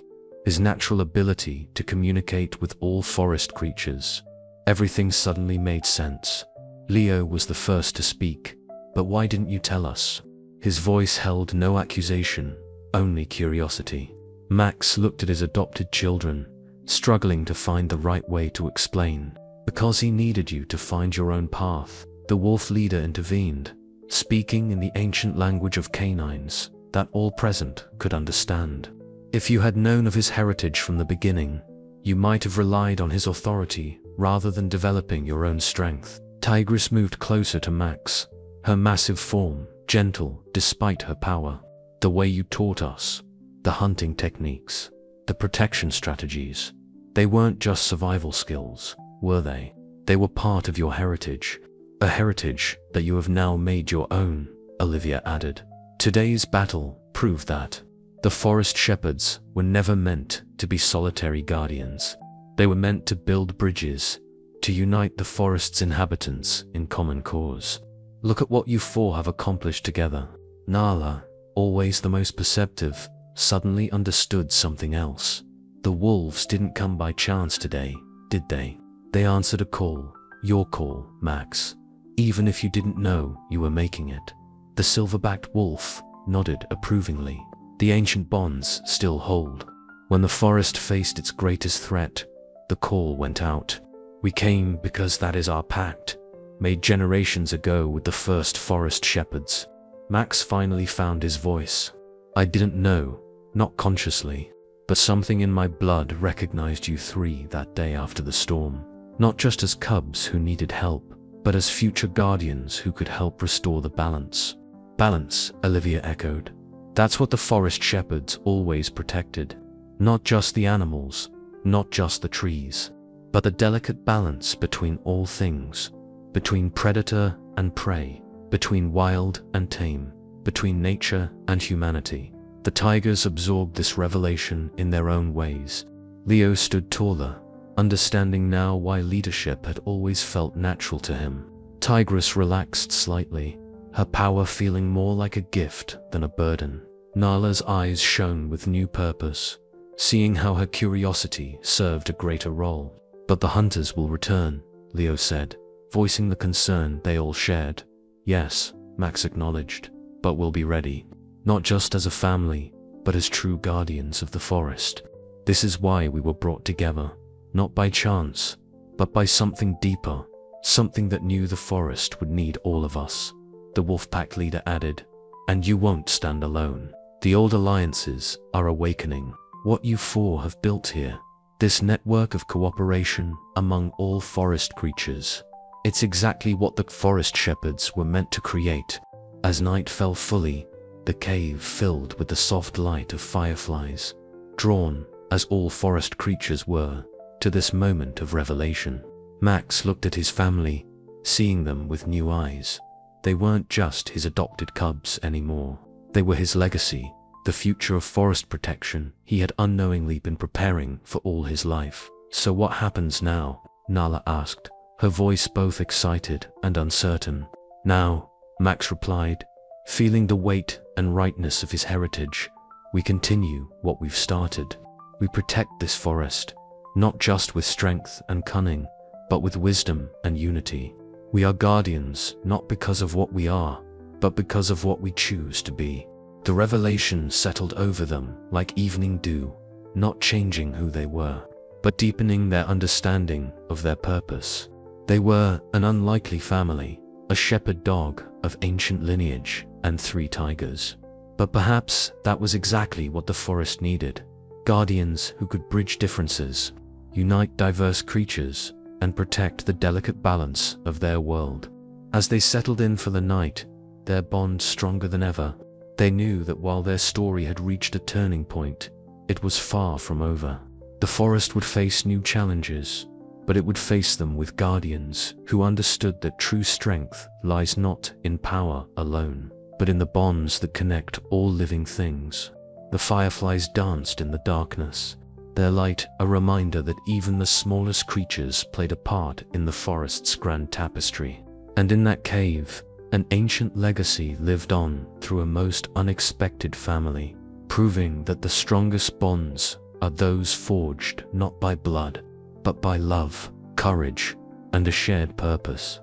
his natural ability to communicate with all forest creatures. Everything suddenly made sense. Leo was the first to speak. "But why didn't you tell us?" His voice held no accusation, only curiosity. Max looked at his adopted children, struggling to find the right way to explain. "Because he needed you to find your own path," the wolf leader intervened, speaking in the ancient language of canines that all present could understand. "If you had known of his heritage from the beginning, you might have relied on his authority rather than developing your own strength. Tigris moved closer to Max, her massive form gentle despite her power. The way you taught us, the hunting techniques, the protection strategies, they weren't just survival skills, were they? They were part of your heritage, a heritage that you have now made your own, Olivia added. Today's battle proved that. The forest shepherds were never meant to be solitary guardians. They were meant to build bridges, to unite the forest's inhabitants in common cause. Look at what you four have accomplished together. Nala, always the most perceptive, suddenly understood something else. The wolves didn't come by chance today, did they? They answered a call, your call, Max, even if you didn't know you were making it. The silver-backed wolf nodded approvingly. The ancient bonds still hold. When the forest faced its greatest threat, the call went out. We came because that is our pact, made generations ago with the first forest shepherds. Max finally found his voice. I didn't know, not consciously, but something in my blood recognized you three that day after the storm. Not just as cubs who needed help, but as future guardians who could help restore the balance. Balance, Olivia echoed. That's what the forest shepherds always protected. Not just the animals, not just the trees, but the delicate balance between all things, between predator and prey, between wild and tame, between nature and humanity. The tigers absorbed this revelation in their own ways. Leo stood taller, understanding now why leadership had always felt natural to him. Tigris relaxed slightly, her power feeling more like a gift than a burden. Nala's eyes shone with new purpose, seeing how her curiosity served a greater role. But the hunters will return, Leo said, voicing the concern they all shared. Yes, Max acknowledged, but we'll be ready, not just as a family, but as true guardians of the forest. This is why we were brought together, not by chance, but by something deeper, something that knew the forest would need all of us. The Wolfpack leader added, and you won't stand alone. The old alliances are awakening. What you four have built here, this network of cooperation among all forest creatures, it's exactly what the forest shepherds were meant to create. As night fell fully, the cave filled with the soft light of fireflies, drawn, as all forest creatures were, to this moment of revelation. Max looked at his family, seeing them with new eyes. They weren't just his adopted cubs anymore. They were his legacy, the future of forest protection he had unknowingly been preparing for all his life. So what happens now? Nala asked, her voice both excited and uncertain. Now, Max replied, feeling the weight and rightness of his heritage, we continue what we've started. We protect this forest, not just with strength and cunning, but with wisdom and unity. We are guardians not because of what we are, but because of what we choose to be. The revelation settled over them like evening dew, not changing who they were, but deepening their understanding of their purpose. They were an unlikely family, a shepherd dog of ancient lineage and 3 tigers. But perhaps that was exactly what the forest needed. Guardians who could bridge differences, unite diverse creatures, and protect the delicate balance of their world. As they settled in for the night, their bond stronger than ever, they knew that while their story had reached a turning point, it was far from over. The forest would face new challenges, but it would face them with guardians who understood that true strength lies not in power alone, but in the bonds that connect all living things. The fireflies danced in the darkness, their light a reminder that even the smallest creatures played a part in the forest's grand tapestry. And in that cave, an ancient legacy lived on through a most unexpected family, proving that the strongest bonds are those forged not by blood, but by love, courage, and a shared purpose.